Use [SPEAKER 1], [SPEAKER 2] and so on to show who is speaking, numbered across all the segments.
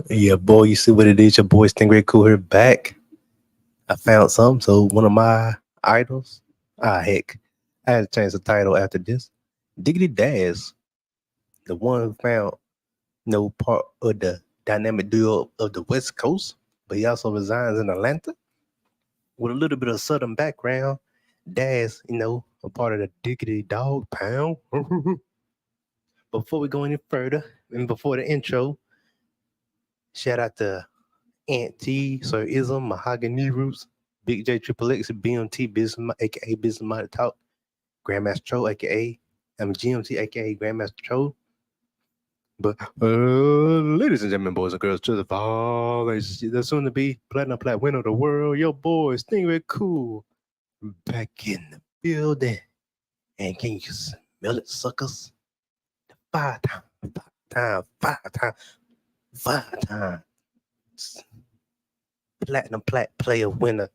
[SPEAKER 1] Yeah, boy, you see what it is? Your boy Stingray Cool here back. I found some, so one of my idols. Heck. I had to change the title after this. Diggity Daz, the one who found no part of the dynamic duo of the West Coast, but he also resides in Atlanta with a little bit of Southern background. Daz, a part of the Diggity Dog Pound. Before we go any further, and before the intro, shout out to Ant T, Sir Ism, Mahogany Roots, Big J Triple X, BMT, aka Business Minded Talk, Grandmaster Tro, aka GMT, aka Grandmaster Tro. But ladies and gentlemen, boys and girls, to the fall, there's soon to be platinum plat winner of the world. Your boy Stingray Cool back in the building. And can you smell it, suckers? Five time, five time platinum plat player winner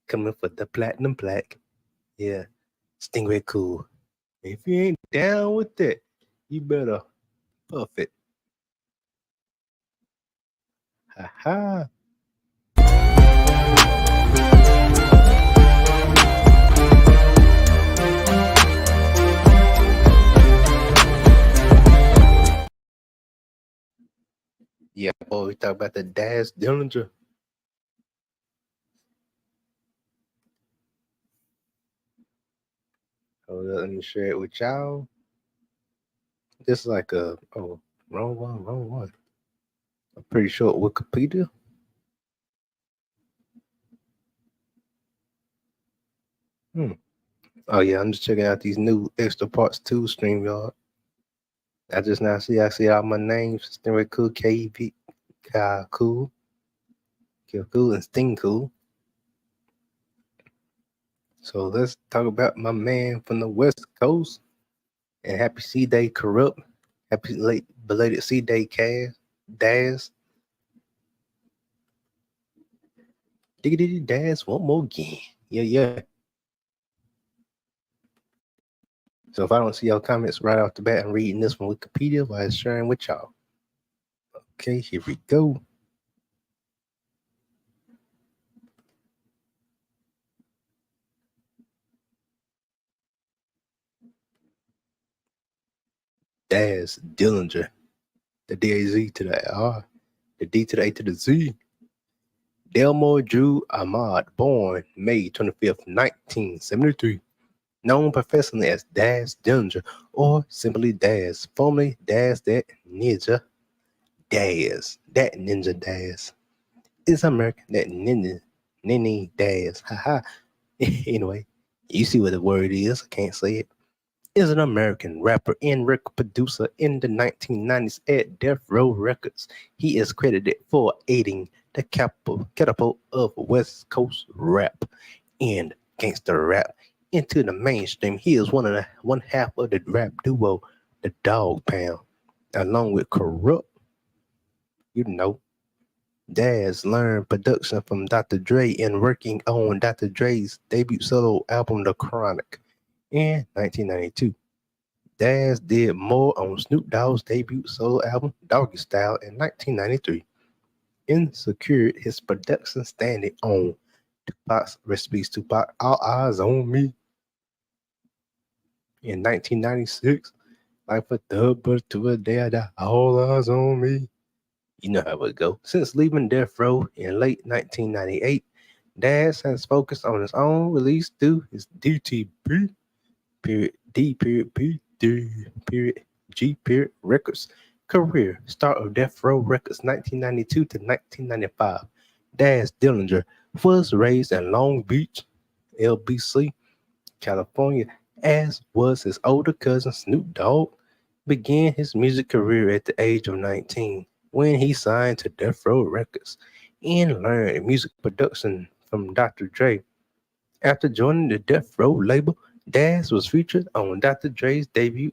[SPEAKER 1] coming for the platinum plaque. Yeah, Stingray Cool. If you ain't down with it, you better puff it. Ha ha. Yeah, boy, we talk about the Daz Dillinger. Hold up, let me share it with y'all. This is like wrong one. I'm pretty sure Wikipedia. Hmm. Oh yeah, I'm just checking out these new extra parts too, StreamYard. I see all my names, Stingray Cool, KEP, Cool, Kill Cool, and Sting Cool. So let's talk about my man from the West Coast. And happy C Day, Corrupt. Happy late belated C Day, Daz. Diggity Daz, one more again. Yeah. So if I don't see your comments right off the bat, I'm reading this from Wikipedia while sharing with y'all. Okay, here we go. Daz Dillinger. The D-A-Z to the R. The D to the A to the Z. Delmore Drew Ahmad, born May 25th, 1973. Known professionally as Daz Dillinger or simply Daz, formerly Daz That Ninja Daz. That Ninja Daz. It's American that Ninja Nini Daz. Haha. Anyway, you see what the word is. I can't say it. Is an American rapper and record producer in the 1990s at Death Row Records. He is credited for aiding the catapult of West Coast rap and gangster rap into the mainstream. He is one half of the rap duo, the Dog Pound, along with Corrupt. You know, Daz learned production from Dr. Dre and working on Dr. Dre's debut solo album, The Chronic, in 1992. Daz did more on Snoop Dogg's debut solo album, Doggy Style, in 1993, and secured his production standing on Tupac's Recipes Tupac, All Eyes on Me, in 1996. Like a double to a day, I die, all eyes on me. You know how it go. Since leaving Death Row in late 1998, Daz has focused on his own release through his DTP, period, D, period, P, D, period, G, period, Records career. Start of Death Row Records 1992 to 1995. Daz Dillinger was raised in Long Beach, LBC, California, as was his older cousin Snoop Dogg. Began his music career at the age of 19 when he signed to Death Row Records and learned music production from Dr. Dre. After joining the Death Row label, Daz was featured on Dr. Dre's debut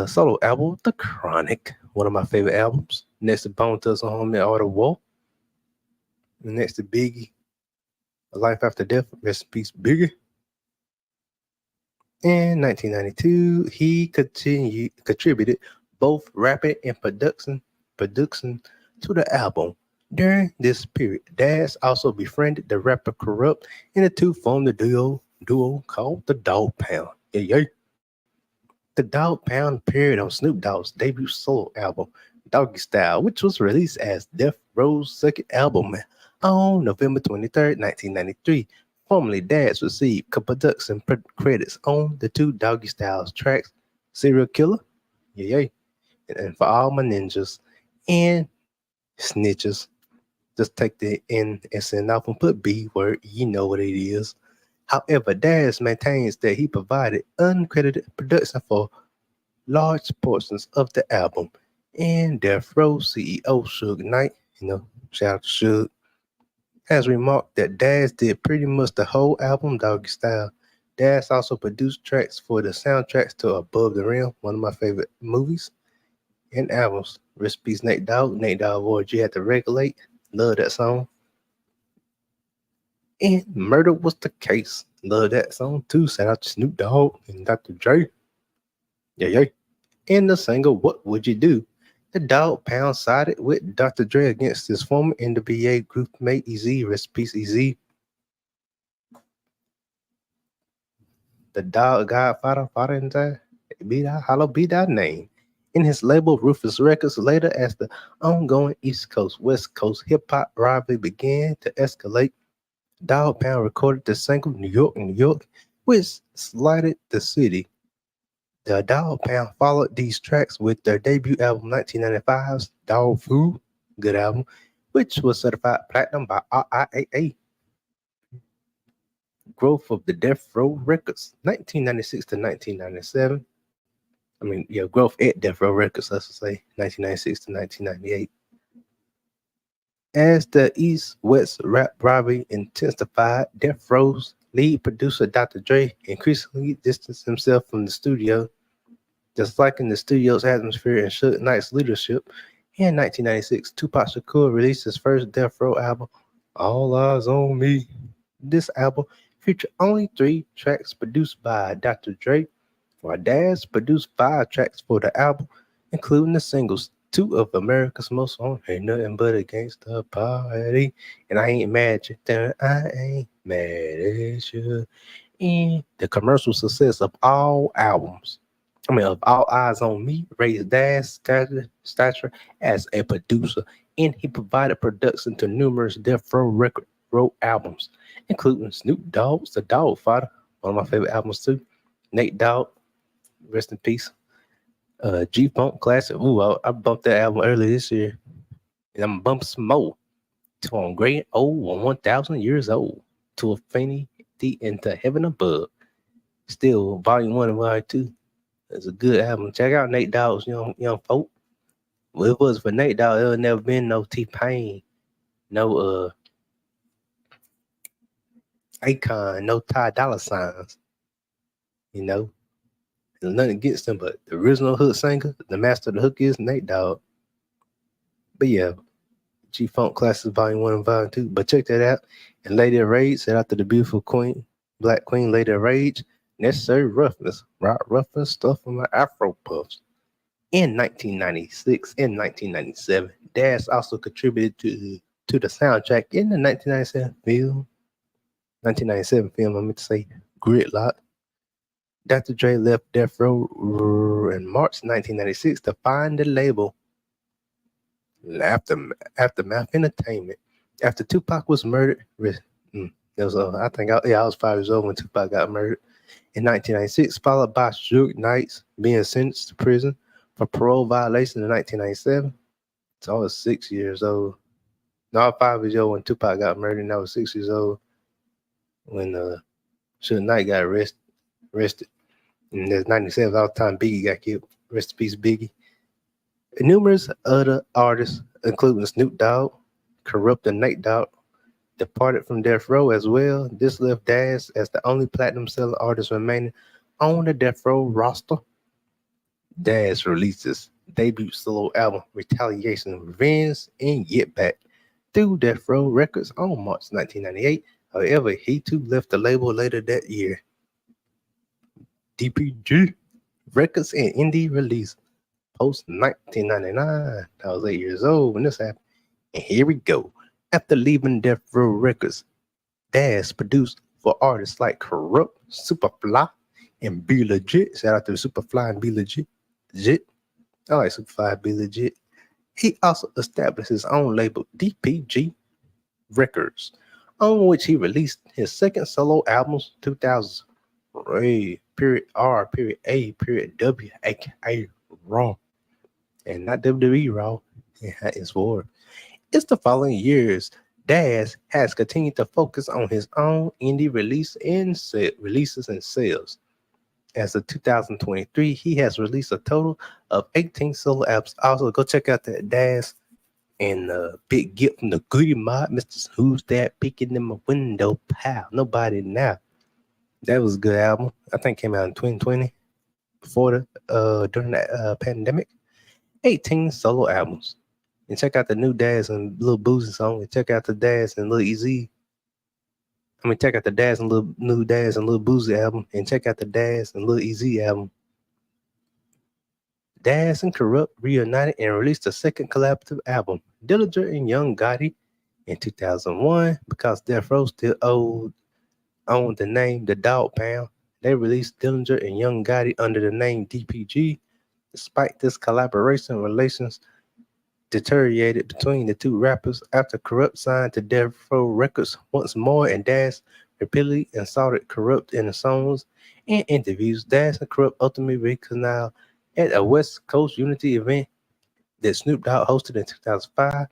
[SPEAKER 1] solo album, The Chronic, one of my favorite albums. Next to Bone Thugs and Harmony, R.A.W. Next to Biggie, Life After Death, rest in peace, Biggie. In 1992, he contributed both rapping and production production to the album. During this period, Dash also befriended the rapper Corrupt, and the two formed a duo called the Dog Pound. Yeah, yeah. The Dog Pound appeared on Snoop Dogg's debut solo album, Doggy Style, which was released as Death Row's second album on November 23rd, 1993. Formerly, Dash received co-production credits on the two Doggy Styles tracks, Serial Killer, yeah, yeah, and For All My Ninjas, and Snitches. Just take the N and send off and put B word, you know what it is. However, Dash maintains that he provided uncredited production for large portions of the album. And Death Row CEO Suge Knight, shout out to Suge, has remarked that Dash did pretty much the whole album doggy style. Dash also produced tracks for the soundtracks to Above the Rim, one of my favorite movies and albums. Recipes Nate Dogg, Nate Dogg Ward, you had to regulate. Love that song. And Murder Was the Case. Love that song too. Shout out to Snoop Dogg and Dr. Dre. Yeah, yeah. In the single What Would You Do? The Dog Pound sided with Dr. Dre against his former NWA groupmate EZ, Recipes EZ. The Dog Godfather, Father and Time, be that name. In his label Rufus Records, later as the ongoing East Coast West Coast hip hop rivalry began to escalate, Dog Pound recorded the single New York, New York, which slighted the city. The Dog Pound followed these tracks with their debut album 1995's Dog Food, good album, which was certified platinum by R.I.A.W. Growth of the Death Row Records, 1996 to 1997. Growth at Death Row Records, let's say, 1996 to 1998. As the East-West rap rivalry intensified, Death Row's lead producer Dr. Dre increasingly distanced himself from the studio. Just like in the studio's atmosphere and Suge Knight's leadership, in 1996, Tupac Shakur released his first Death Row album, All Eyes on Me. This album featured only 3 tracks produced by Dr. Dre, while Daz produced 5 tracks for the album, including the singles Two of America's Most On, Ain't Nothing But a Gangsta Party, and I Ain't Mad at You, I Ain't Mad at You, and the commercial success of all albums. Of All Eyes on Me, raised Daz's stature as a producer, and he provided production to numerous Death Row Record Row albums, including Snoop Dogg's The Dog Fighter, one of my favorite albums too. Nate Dogg, rest in peace. G Funk Classic. Ooh, I bumped that album earlier this year, and I'm gonna bump some more. To on great old 1,000 years old, to infinity into heaven above. Still, Volume 1 and Volume 2. It's a good album. Check out Nate Dogg's Young Folk. Well, if it was for Nate Dogg, there would never been no T Pain, no Akon, no Ty Dolla Signs. You know, there's nothing against them, but the original hook singer, the master of the hook is Nate Dogg. But yeah, G Funk Classics Volume 1 and Volume 2. But check that out. And Lady of Rage, shout out to the beautiful queen, Black Queen, Lady of Rage. Necessary Roughness, Rock Roughness, stuff from my Afro Puffs. In 1996 and 1997, Dash also contributed to the soundtrack in the 1997 film, I meant to say Gridlock. Dr. Dre left Death Row in March 1996 to find the label Aftermath Entertainment. After Tupac was murdered, there was I was 5 years old when Tupac got murdered in 1996, followed by Suge Knight being sentenced to prison for parole violation in 1997. So I was 6 years old. No, I was 5 years old when Tupac got murdered, and I was 6 years old when Suge Knight got arrested. And there's 97, all the time Biggie got killed. Rest in peace, Biggie. And numerous other artists, including Snoop Dogg, Corrupt and Nate Dogg, departed from Death Row as well. This left Daz as the only platinum selling artist remaining on the Death Row roster. Daz released his debut solo album, Retaliation, Revenge, and Get Back through Death Row Records on March 1998. However, he too left the label later that year. DPG Records and indie release. post 1999. I was 8 years old when this happened. And here we go. After leaving Death Row Records, Daz produced for artists like Corrupt, Superfly, and Be Legit. Shout out to Superfly and Be Legit. Legit. I like Superfly and Be Legit. He also established his own label, DPG Records, on which he released his second solo album, 2000. Ray, period R, period A, period W, aka Raw. And not WWE Raw. Yeah, it's war. It's the following years, Daz has continued to focus on his own indie releases and sales. As of 2023, he has released a total of 18 solo albums. Also, go check out that Daz and Big Gift from the Goody Mod, Mr. Who's That Peeking in My Window, Pal. Nobody Now. That was a good album. I think it came out in 2020 before during the pandemic. 18 solo albums. And check out the new Daz and Lil Boozy song. And check out the Daz and Lil Easy. Check out the Daz and new Daz and Lil Boozy album. And check out the Daz and Lil Easy album. Daz and Corrupt reunited and released a second collaborative album, Dillinger and Young Gotti, in 2001. Because Death Row still owned the name The Dog Pound, they released Dillinger and Young Gotti under the name DPG. Despite this collaboration, relations deteriorated between the two rappers after Corrupt signed to Death Row Records once more, and Daz repeatedly insulted Corrupt in the songs and interviews. Daz and Corrupt ultimately reconciled at a West Coast Unity event that Snoop Dogg hosted in 2005. I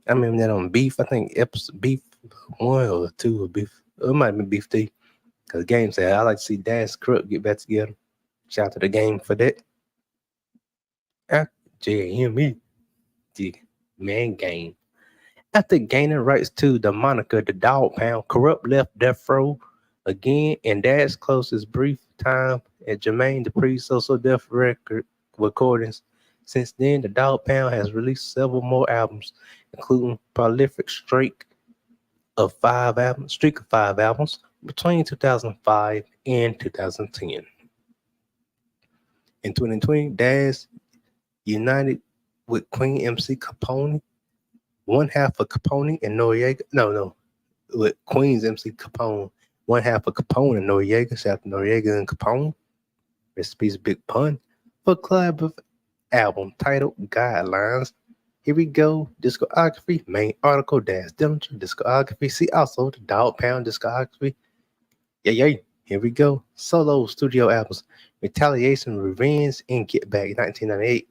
[SPEAKER 1] remember that on Beef. I think episode Beef 1 or 2 or Beef. It might be Beef 3. Because Game said, I like to see Daz and Corrupt get back together. Shout out to the Game for that. JME. The Man Game. After gaining rights to the moniker The Dog Pound, Corrupt left Death Row again, and Daz closed his brief time at Jermaine Dupri's So Death recordings. Since then, The Dog Pound has released several more albums, including prolific streak of 5 albums between 2005 and 2010. In 2020, Daz united with Queen MC Capone, one half of Capone and Noriega. No, with Queen's MC Capone, one half of Capone and Noriega. Shout out to Noriega and Capone. Recipes Big Pun for collaborative album titled Guidelines. Here we go. Discography, main article, Daz Dillinger, discography. See also the Dog Pound discography. Yay. Here we go. Solo studio albums. Retaliation, Revenge, and Get Back 1998.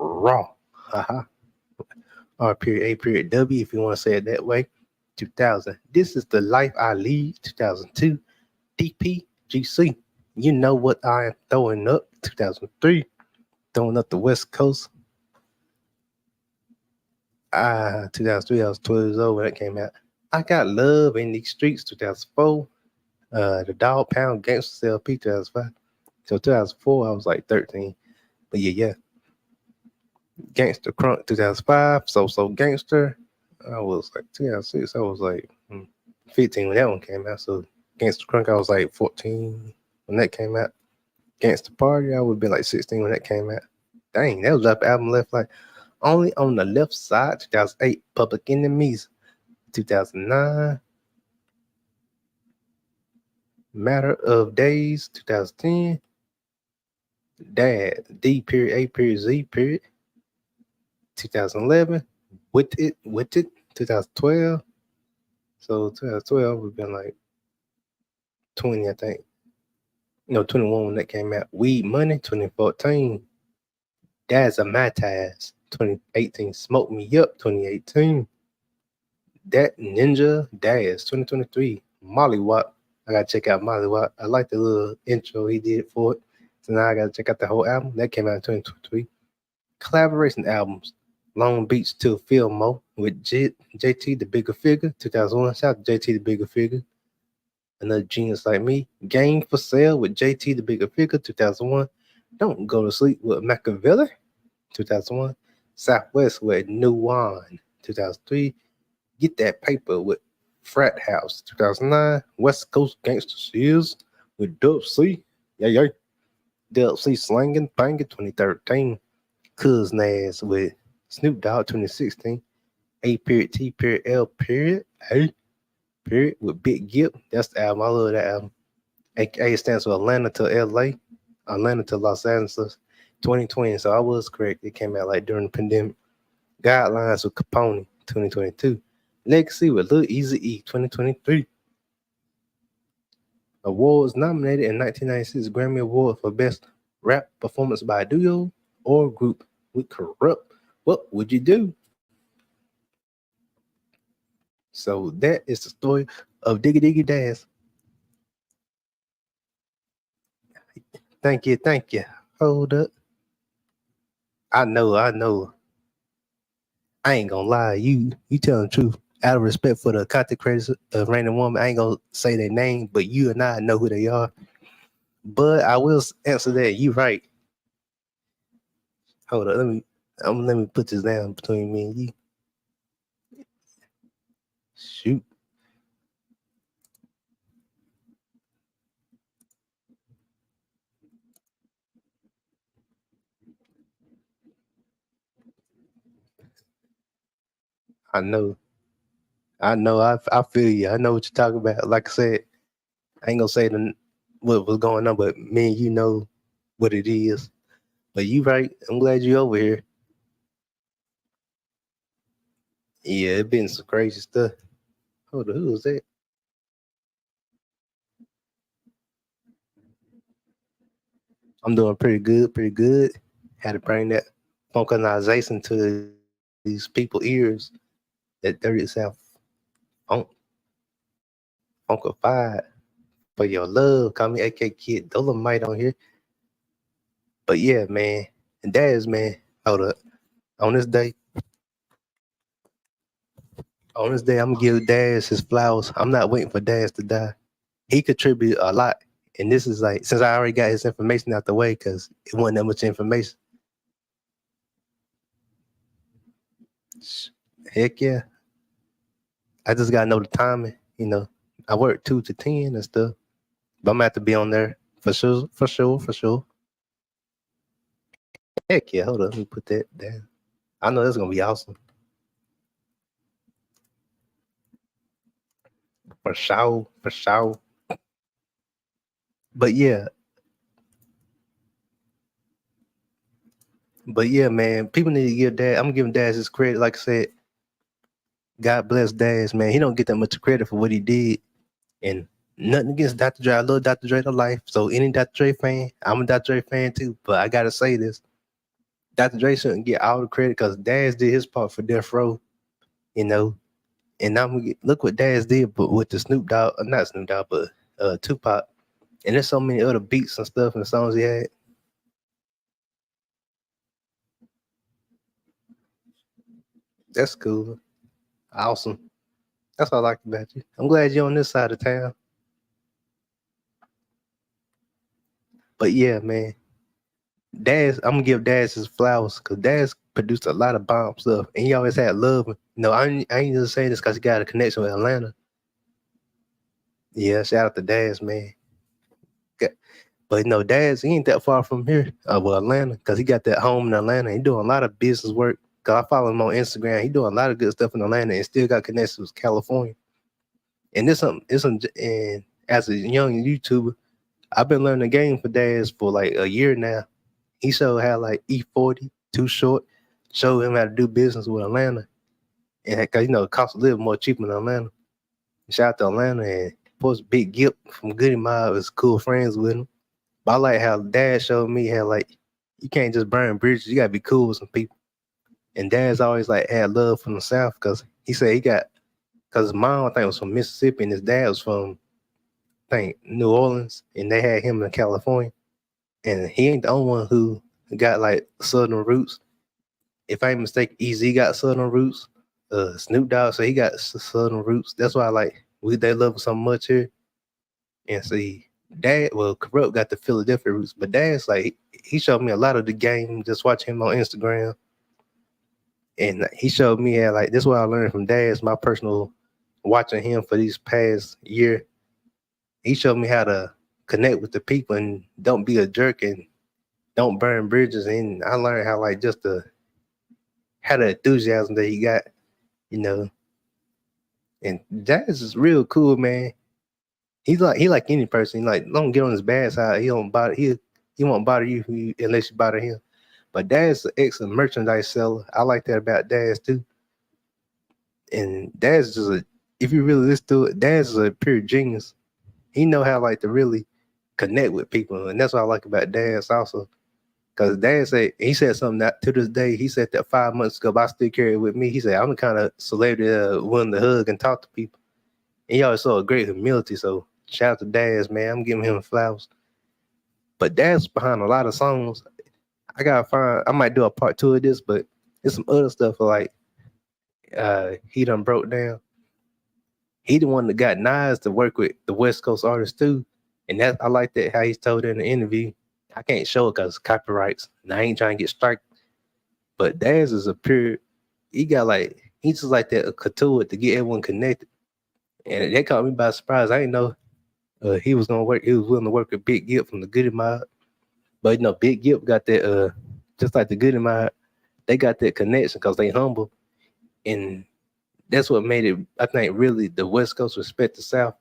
[SPEAKER 1] Raw. Haha. R period A period W if you want to say it that way. 2000. This is the life I lead. 2002. DPGC. You know what I am throwing up. 2003. Throwing up the West Coast. 2003. I was 12 years old when that came out. I Got Love in These Streets. 2004. The Dog Pound Gangster LP. 2005. So 2004 I was like 13. But yeah. Gangster Crunk 2005, So Gangster. I was like 2006. I was like 15 when that one came out. So Gangster Crunk, I was like 14 when that came out. Gangster Party, I would have been like 16 when that came out. Dang, that was that album left like only on the left side. 2008, Public Enemies. 2009, Matter of Days. 2010, Dad, D period A period Z period. 2011, with it, 2012. So 2012 would have been like 20, I think. No, 21 when that came out. Weed Money, 2014. Dad's a Mataz, 2018. Smoke Me Up, 2018. That Ninja Daz, 2023. Mollywop. I gotta check out Mollywop. I like the little intro he did for it. So now I gotta check out the whole album. That came out in 2023. Collaboration albums. Long Beach Till Feel Mo with JT The Bigger Figure, 2001. Shout out to JT The Bigger Figure. Another Genius Like Me. Game for Sale with JT The Bigger Figure, 2001. Don't Go to Sleep with Machiavelli, 2001. Southwest with New One, 2003. Get That Paper with Frat House, 2009. West Coast Gangster Seals with Dub C. Dub C Slangin' Bangin', 2013. cousin ass with Snoop Dogg 2016. A period T period L period A period with Big Gip. That's the album. I love that album. A stands for Atlanta to LA, Atlanta to Los Angeles, 2020. So I was correct. It came out like during the pandemic. Guidelines with Capone, 2022. Legacy with Lil Easy E, 2023. Awards nominated in 1996 Grammy Award for Best Rap Performance by a Duo or Group with Corrupt. What would you do? So that is the story of Diggy Diggy Dash. Thank you, thank you. Hold up. I know. I ain't gonna lie, you telling the truth. Out of respect for the content creators of Random Woman, I ain't gonna say their name, but you and I know who they are. But I will answer that. You right. Hold up, let me put this down between me and you. Shoot. I know. I feel you. I know what you're talking about. Like I said, I ain't gonna say what was going on, but me and you know what it is. But you right. I'm glad you over here. Yeah, it been some crazy stuff. Hold on, who was that? I'm doing pretty good, pretty good. Had to bring that funkinization to these people ears. That dirty south funk, funkified for your love. Call me AK Kid Dolomite on here. But yeah, man. And Daz, man. Hold up. On this day, I'm gonna give Daz his flowers. I'm not waiting for Daz to die. He contributed a lot. And this is like, since I already got his information out the way, because it wasn't that much information. Heck yeah. I just gotta know the timing. I work 2 to 10 and stuff. But I'm gonna have to be on there for sure, for sure, for sure. Heck yeah, hold up, let me put that down. I know that's gonna be awesome. For sure, for sure. But yeah, man, people need to give Dad. I'm giving Dad his credit. Like I said, God bless Dad, man. He don't get that much credit for what he did. And nothing against Dr. Dre. I love Dr. Dre to life. So any Dr. Dre fan, I'm a Dr. Dre fan too. But I gotta say this. Dr. Dre shouldn't get all the credit because Daz did his part for Death Row, you know. And look what Daz did, but with the Snoop Dogg, not Snoop Dogg, but Tupac. And there's so many other beats and stuff and songs he had. That's cool. Awesome. That's what I like about you. I'm glad you're on this side of town. But yeah, man. I'm gonna give Daz his flowers because Daz produced a lot of bomb stuff, and he always had love. I ain't just saying this because he got a connection with Atlanta. Yeah, shout out to Daz, man. But Daz, he ain't that far from here, well, Atlanta, because he got that home in Atlanta. He doing a lot of business work. Cause I follow him on Instagram. He doing a lot of good stuff in Atlanta and still got connections with California. And and as a young YouTuber, I've been learning the game for Daz for like a year now. He showed how like E40, Too Short, showed him how to do business with Atlanta. And cause the cost of living more cheaper in Atlanta. Shout out to Atlanta, and of course Big Gip from Goody Mob is cool friends with him. But I like how Dad showed me how like you can't just burn bridges. You gotta be cool with some people. And Dad's always like had love from the South because he said because his mom I think was from Mississippi and his dad was from I think New Orleans, and they had him in California. And he ain't the only one who got like Southern roots. If I ain't mistaken, Easy got Southern roots. Snoop Dogg, so he got Southern roots. That's why they love him so much here. And see, Corrupt got the Philadelphia roots, but Dad's like he showed me a lot of the game just watching him on Instagram, and he showed me how like this is what I learned from Dad's my personal watching him for these past year. He showed me how to connect with the people and don't be a jerk and don't burn bridges, and I learned how like just the how the enthusiasm that he got, you know. And Jazz is real cool, man. He like any person. He like don't get on his bad side. He don't bother he won't bother you unless you bother him. But Daz is an excellent merchandise seller. I like that about Daz too. And Daz is just a if you really listen to it, Daz is a pure genius. He know how like to really connect with people, and that's what I like about Daz also. Cause Daz said he said something that to this day he said that 5 months ago, but I still carry it with me. He said I'm the kind of celebrity willing to hug and talk to people. And he always saw a great humility. So shout out to Daz, man. I'm giving him flowers. But Daz behind a lot of songs. I gotta find. I might do a part two of this, but there's some other stuff like he done broke down. He the one that got Nas to work with the West Coast artists too, and that I like that how he's told in the interview. I can't show it because copyrights. And I ain't trying to get striked. But Daz is a pure. He got like he's just like that a couture to get everyone connected, and that caught me by surprise. I didn't know he was gonna work. He was willing to work with Big Gip from the Goody Mob, but you know Big Gip got that just like the Goody Mob. They got that connection because they humble, and that's what made it. I think really the West Coast respect the South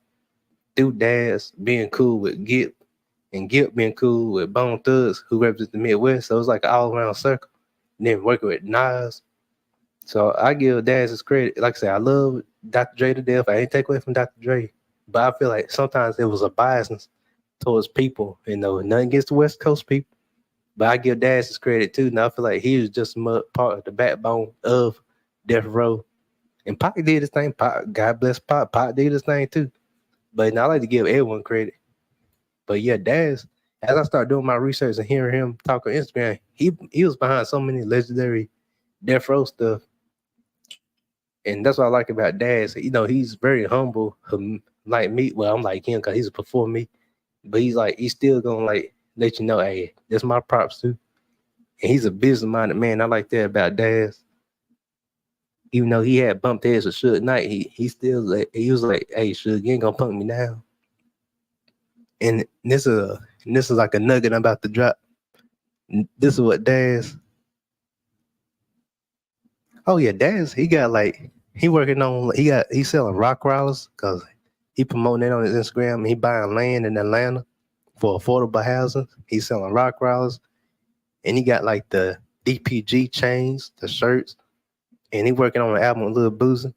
[SPEAKER 1] through Daz being cool with Gip and Gip being cool with Bone Thugs who represent the Midwest. So it was like an all around circle. And then working with Nas. So I give Daz his credit. Like I said, I love Dr. Dre to death. I ain't take away from Dr. Dre. But I feel like sometimes there was a biasness towards people, nothing against the West Coast people. But I give Daz his credit too. Now I feel like he was just part of the backbone of Death Row. And Pac did his thing. Pac, God bless Pac. Pac did his thing too. But I like to give everyone credit. But yeah, Daz, as I started doing my research and hearing him talk on Instagram, he was behind so many legendary Death Row stuff. And that's what I like about Daz. He's very humble, like me. Well, I'm like him because he's before me. But he's still gonna like let you know, hey, that's my props too. And he's a business minded man. I like that about Daz. Even though he had bumped heads with Suge Knight, he still he was like, hey, Suge, you ain't gonna punk me now. And this is like a nugget I'm about to drop. This is what Daz. Oh yeah, Daz. He got like he working on. He's selling rock rollers because he promoting it on his Instagram. He buying land in Atlanta for affordable housing. He's selling rock rollers, and he got like the DPG chains, the shirts, and he working on an album with Lil Boozy.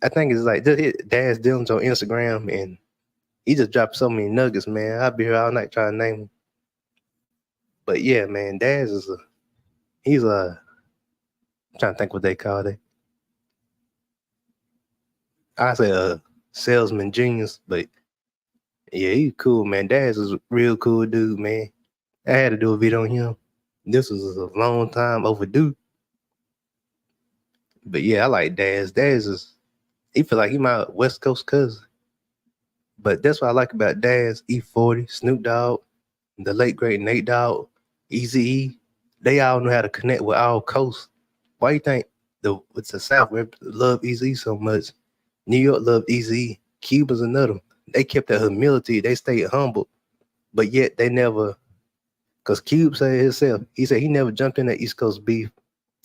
[SPEAKER 1] I think it's like just hit Daz Dillinger on Instagram, and he just dropped so many nuggets, man. I'll be here all night trying to name them. But yeah, man, Daz is he's a I'm trying to think what they call it. I say a salesman genius, but yeah, he's cool, man. Daz is a real cool dude, man. I had to do a video on him. This was a long time overdue. But yeah, I like Daz. Daz is he feel like he my West Coast cousin. But that's what I like about Daz, E40, Snoop Dogg, the late great Nate Dogg, Easy E. They all know how to connect with all coasts. Why you think with the South love Easy so much? New York loved Easy. Cubans another. They kept that humility. They stayed humble, but yet they never. Cause Cube said himself, he said he never jumped in that East Coast beef.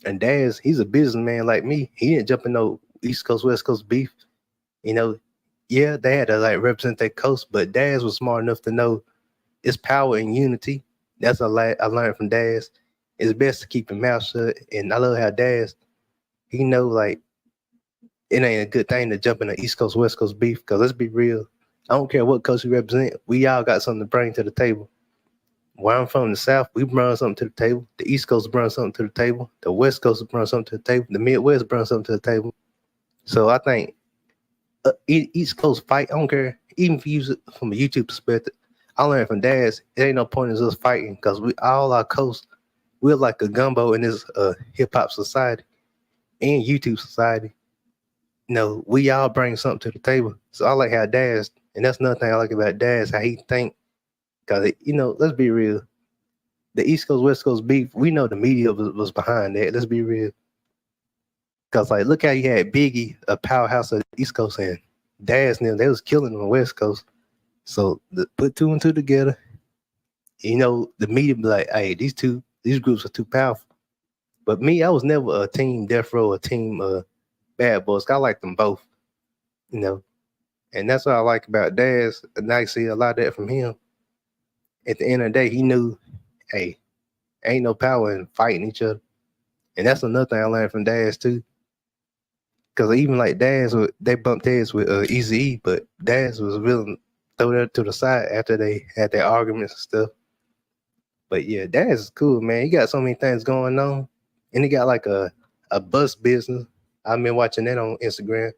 [SPEAKER 1] And Daz, he's a businessman like me. He didn't jump in no East Coast West Coast beef. You know, yeah, they had to like represent their coast, but Daz was smart enough to know it's power in unity. That's I learned from Daz. It's best to keep your mouth shut. And I love how Daz, he know like it ain't a good thing to jump in the East Coast West Coast beef. Cause let's be real, I don't care what coast you represent. We all got something to bring to the table. Where I'm from, the South, we bring something to the table. The East Coast bring something to the table. The West Coast bring something to the table. The Midwest bring something to the table. So I think East Coast fight. I don't care. Even if you use it from a YouTube perspective, I learned from Daz. It ain't no point in us fighting because we all our coast. We're like a gumbo in this hip hop society and YouTube society. We all bring something to the table. So I like how Daz, and that's another thing I like about Daz, how he think. Because let's be real. The East Coast West Coast beef, we know the media was behind that. Let's be real. Because like, look how you had Biggie, a powerhouse of the East Coast, and Daz and them, they was killing on the West Coast. So put two and two together. You know, the media be like, hey, these groups are too powerful. But me, I was never a team Death Row, a team Bad Boys. I like them both, you know. And that's what I like about Daz. And I see a lot of that from him. At the end of the day, he knew, hey, ain't no power in fighting each other. And that's another thing I learned from Daz too. Because even like Daz, they bumped heads with Easy E, but Daz was willing to throw that to the side after they had their arguments and stuff. But yeah, Daz is cool, man. He got so many things going on. And he got like a bus business. I've been watching that on Instagram.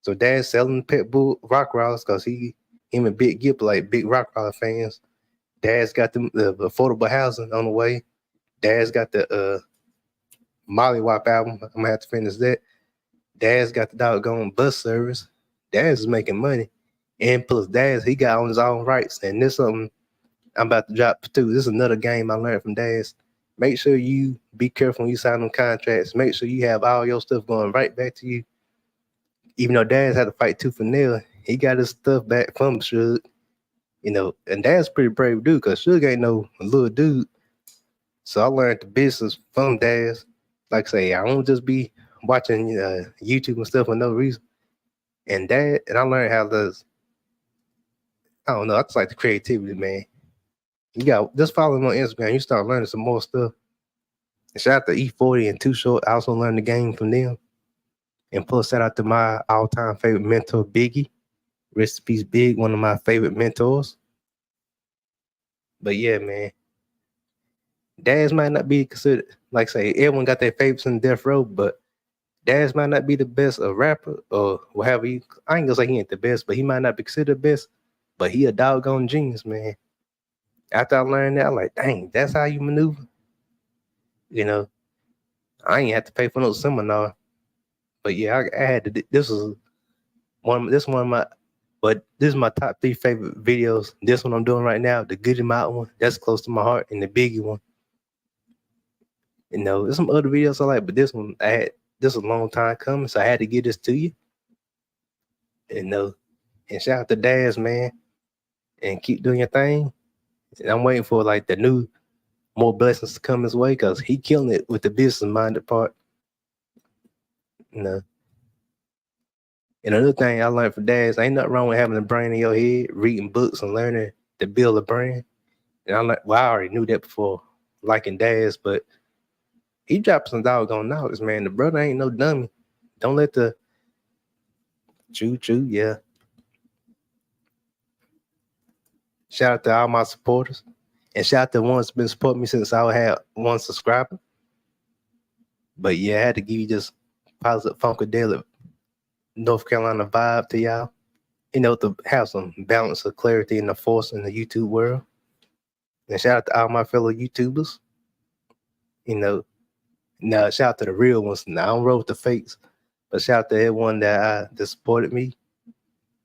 [SPEAKER 1] So Daz selling pit bull rock rollers because him and Big Gip like big rock roller fans. Dad's got the affordable housing on the way. Dad's got the Molly Wop album. I'm gonna have to finish that. Dad's got the doggone bus service. Dad's is making money. And plus Dad's he got on his own rights. And this something I'm about to drop too. This is another game I learned from Dad's. Make sure you be careful when you sign them contracts. Make sure you have all your stuff going right back to you. Even though Dad's had to fight tooth and nail, he got his stuff back from Suge. You know, and Dad's pretty brave dude because Suge ain't no little dude. So I learned the business from Daz. Like I say, I don't just be watching YouTube and stuff for no reason. And I learned how to, I don't know, I just like the creativity, man. You got just follow him on Instagram, you start learning some more stuff. And shout out to E40 and Too Short. I also learned the game from them. And plus, shout out to my all-time favorite mentor, Biggie. Rest in peace, Big, one of my favorite mentors. But yeah, man, Daz might not be considered, like say, everyone got their favorites in Death Row, but Daz might not be the best a rapper or whatever. I ain't gonna say he ain't the best, but he might not be considered the best. But he a doggone genius, man. After I learned that, I'm like, dang, that's how you maneuver. You know, I ain't had to pay for no seminar. But yeah, I had to. This was one. This one of my. But this is my top 3 favorite videos. This one I'm doing right now, the Goody Mountain one, that's close to my heart, and the Biggie one. You know, there's some other videos I like, but this one I had. This was a long time coming, so I had to get this to you. You know, and shout out to Daz, man, and keep doing your thing. And I'm waiting for like the new more blessings to come his way because he killing it with the business minded part. You know. And another thing I learned from Daz, ain't nothing wrong with having a brain in your head, reading books and learning to build a brain. And I'm like, well, I already knew that before liking Daz, but he dropped some doggone knowledge, man. The brother ain't no dummy. Don't let the choo, yeah. Shout out to all my supporters. And shout out to the ones been supporting me since I had 1 subscriber. But yeah, I had to give you this positive Funkadelic North Carolina vibe to y'all. You know, to have some balance of clarity and the force in the YouTube world. And shout out to all my fellow YouTubers. You know, now shout out to the real ones. Now I don't roll with the fakes, but shout out to everyone that supported me.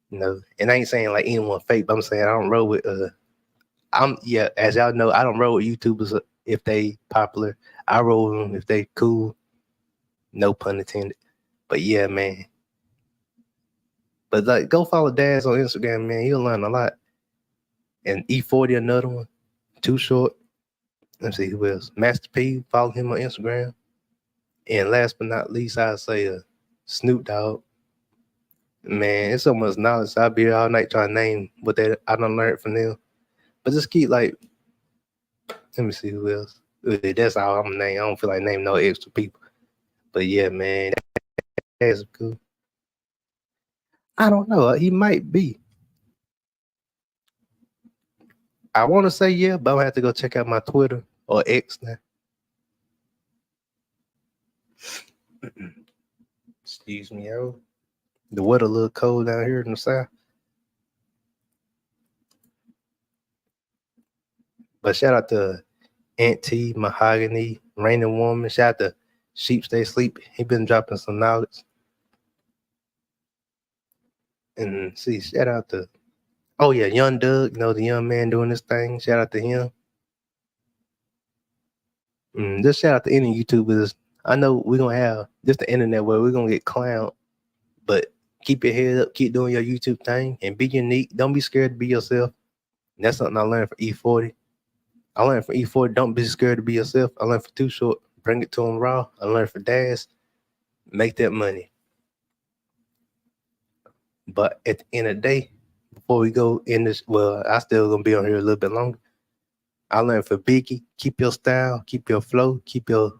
[SPEAKER 1] You know, and I ain't saying like anyone fake, but I'm saying I don't roll with as y'all know, I don't roll with YouTubers if they popular. I roll with them if they cool. No pun intended. But yeah, man. But like, go follow Daz on Instagram, man. You'll learn a lot. And E40, another one. Too Short. Let's see who else. Master P, follow him on Instagram. And last but not least, I'd say Snoop Dogg. Man, it's so much knowledge. I'll be here all night trying to name what I done learned from them. But just keep like, let me see who else. That's all I'm gonna name. I don't feel like naming no extra people. But yeah, man, that's cool. I don't know. He might be. I want to say yeah, but I'm gonna have to go check out my Twitter or X now. Excuse me, yo. The weather a little cold down here in the south. But shout out to Aunt T, Mahogany, Raining Woman. Shout out to Sheep Stay Sleep. He been dropping some knowledge. And see, shout out to Young Doug, you know, the young man doing this thing. Shout out to him. Just shout out to any YouTubers. I know we're gonna have just the internet where we're gonna get clowned, but keep your head up, keep doing your YouTube thing, and be unique. Don't be scared to be yourself. And that's something I learned from E40. I learned from E4, don't be scared to be yourself. I learned from Too Short, bring it to him raw. I learned from Daz, make that money. But at the end of the day, before we go in this, well, I still gonna be on here a little bit longer. I learned from Biggie, keep your style, keep your flow, keep your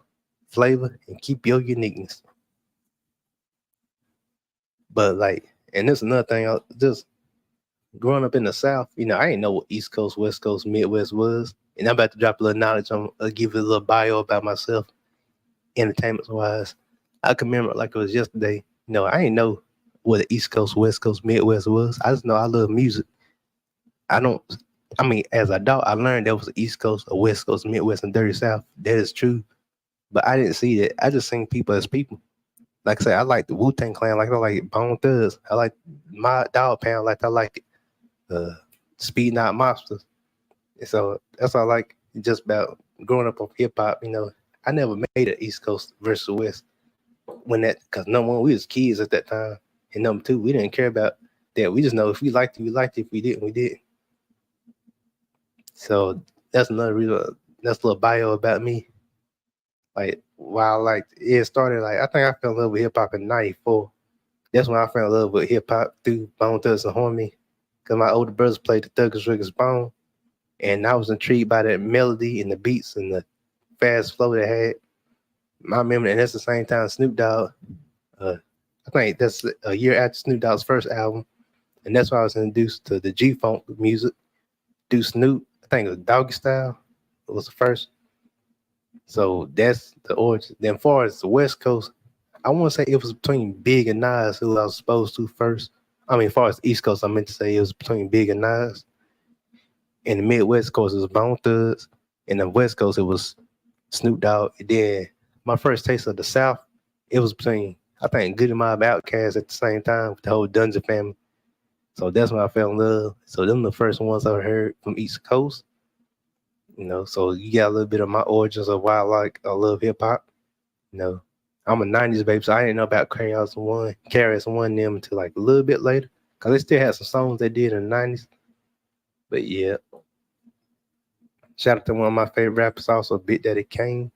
[SPEAKER 1] flavor, and keep your uniqueness. But like, and this another thing, I just growing up in the South, I didn't know what East Coast, West Coast, Midwest was. And I'm about to drop a little knowledge on, give you a little bio about myself, entertainment wise. I can remember it like it was yesterday. I didn't know what the East Coast, West Coast, Midwest was. I just know I love music. I don't. I mean, as an adult, I learned there was an East Coast, a West Coast, Midwest, and Dirty South. That is true, but I didn't see that. I just seen people as people. Like I said, I like the Wu Tang Clan, like I like Bone Thugs. I like my Dog Pound, like I like Speed Not Monsters. And so that's all I like. Just about growing up on hip hop. I never made it East Coast versus West when that, because number one, we was kids at that time, and number two, we didn't care about that. We just know if we liked it, we liked it. If we didn't, we didn't. So that's another reason. That's a little bio about me. Like while like it started, like I think I fell in love with hip hop in '94. That's when I fell in love with hip hop through Bone Thugs and Harmony, because my older brothers played the Thuggers Riggers Bone, and I was intrigued by that melody and the beats and the fast flow they had. I remember, and that's the same time Snoop Dogg. Uh, I think that's a year after Snoop Dogg's first album, and that's why I was introduced to the G Funk music. Do Snoop, I think it was Doggy Style. It was the first. So that's the origin. Then, far as the West Coast, I want to say it was between Big and Nas who I was exposed to first. I mean, as far as the East Coast, I meant to say it was between Big and Nas. In the Midwest Coast, it was Bone Thugs. In the West Coast, it was Snoop Dogg. And then my first taste of the South, it was between, I think, Good and Mob Outkast at the same time with the whole Dungeon family. So that's when I fell in love. So them the first ones I heard from East Coast. So you got a little bit of my origins of why I love hip hop. I'm a '90s baby, so I didn't know about Carries One them until like a little bit later, cause they still had some songs they did in the '90s. But yeah, shout out to one of my favorite rappers, also Big Daddy Kane,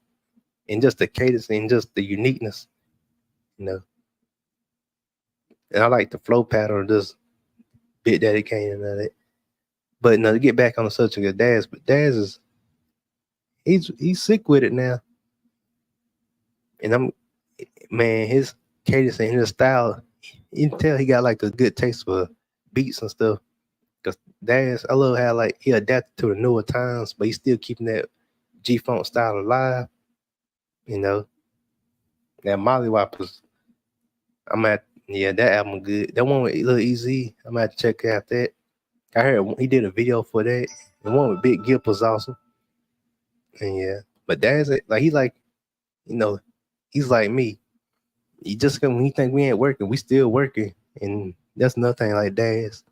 [SPEAKER 1] and just the cadence and just the uniqueness, you know. And I like the flow pattern of this Big Daddy Kane and all that. But to get back on the subject of Daz, but Daz is he's sick with it now, and his cadence and his style, you can tell he got like a good taste for beats and stuff. Cause Daz, I love how like he adapted to the newer times, but he's still keeping that G Funk style alive. You know, that Molly Whoppers, yeah, that album good. That one with Lil Easy, I'm gonna have to check out that. I heard he did a video for that. The one with Big Gip was awesome. And yeah, but Daz, like you know, he's like me. He just when he think we ain't working, we still working, and that's another thing like Daz.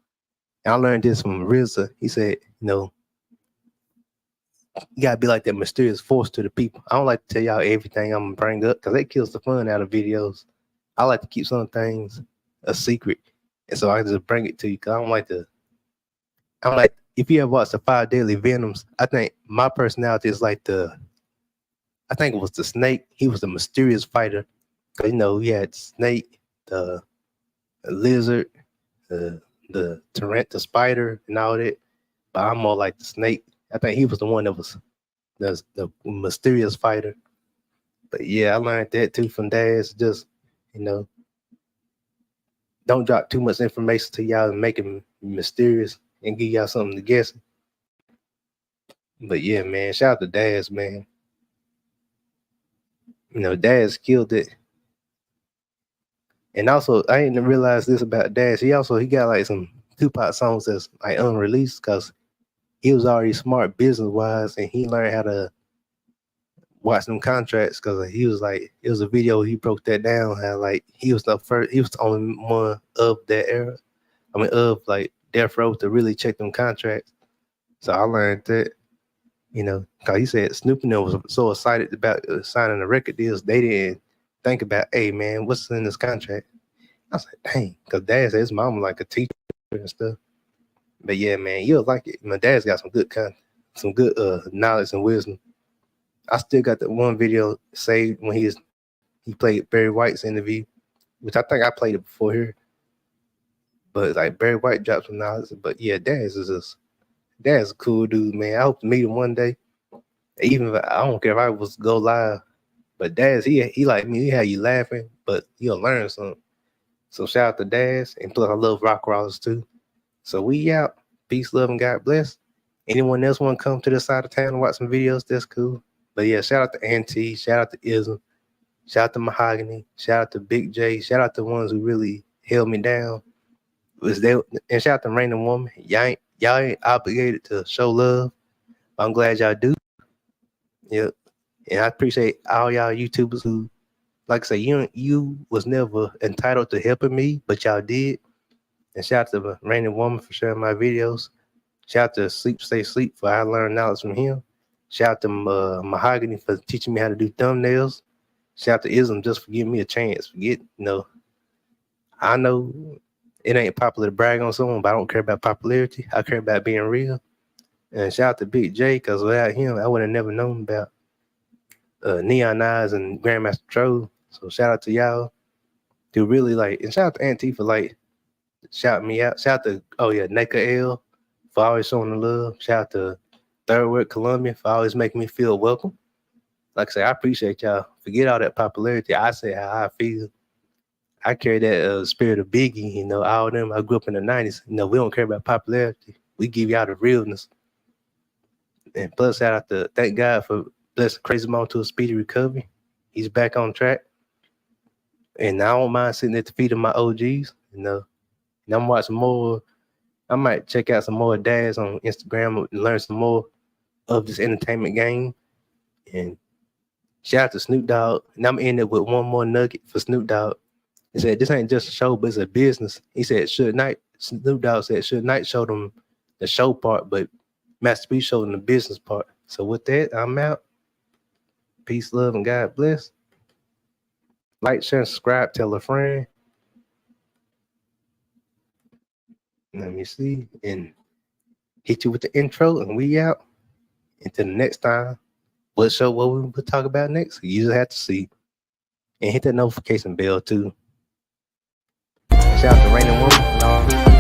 [SPEAKER 1] I learned this from RZA. He said, you gotta be like that mysterious force to the people. I don't like to tell y'all everything I'm gonna bring up because that kills the fun out of videos. I like to keep some things a secret, and so I just bring it to you because I don't like to. I'm like, if you ever watched the Five Daily Venoms, I think my personality is like I think it was the Snake. He was the mysterious fighter. Cause we had Snake, the lizard, the Tarant, the spider, and all that. But I'm more like the Snake. I think he was the one that was the mysterious fighter. But yeah, I learned that too from Daz. Just you know, don't drop too much information to y'all and make it mysterious and give y'all something to guess. But yeah, man, shout out to Daz, man. Daz killed it. And also, I didn't realize this about Daz. He got like some Tupac songs that's like unreleased because he was already smart business wise and he learned how to watch them contracts because he was like, it was a video he broke that down how like he was the only one of that era. I mean, of like Death Row to really check them contracts. So I learned that, because he said Snoop and them was so excited about signing the record deals, they didn't think about, hey man, what's in this contract? I was like, dang, because Dad said his mom was like a teacher and stuff. But yeah, man, you'll like it. My dad's got some good content. some good knowledge and wisdom. I still got that one video saved when he played Barry White's interview, which I think I played it before here. But like Barry White dropped some knowledge. But yeah, Dad's a cool dude, man. I hope to meet him one day. Even if I don't care if I was go live, but Daz, he like me. He had you laughing, but you'll learn something. So shout out to Daz, and plus I love rock rollers too. So we out. Peace, love, and God bless. Anyone else want to come to this side of town and watch some videos? That's cool. But yeah, shout out to Auntie, shout out to Ism, shout out to Mahogany, shout out to Big J, shout out to the ones who really held me down. Was there, and shout out to Random Woman. Y'all ain't obligated to show love. But I'm glad y'all do. Yep. And I appreciate all y'all YouTubers who, like I say, you was never entitled to helping me, but y'all did. And shout out to Random Woman for sharing my videos. Shout out to Sleep Stay Sleep for I learned knowledge from him. Shout out to Mahogany for teaching me how to do thumbnails. Shout out to Ism just for giving me a chance. I know it ain't popular to brag on someone, but I don't care about popularity. I care about being real. And shout out to Big J, because without him, I would have never known about Neon Eyes and Grandmaster Troll. So shout out to y'all who really like, and shout out to Auntie for like shouting me out. Shout out to Neka L for always showing the love. Shout out to Third World Columbia for always making me feel welcome. Like I say, I appreciate y'all. Forget all that popularity. I say how I feel. I carry that spirit of Biggie, all them. I grew up in the 90s. We don't care about popularity. We give y'all the realness. And plus, shout out to thank God for blessing Crazy Mom to a speedy recovery. He's back on track. And I don't mind sitting at the feet of my OGs. And I'm watching more. I might check out some more dads on Instagram and learn some more of this entertainment game. And shout out to Snoop Dogg. And I'm in it with one more nugget for Snoop Dogg. He said, this ain't just a show, but it's a business. He said, Snoop Dogg said, Suge Knight showed him the show part, but Master P showed him the business part. So with that, I'm out. Peace, love, and God bless. Like, share, and subscribe. Tell a friend. Let me see. And hit you with the intro, and we out. Until the next time. What we will talk about next? You just have to see. And hit that notification bell, too. Shout out to Random Woman.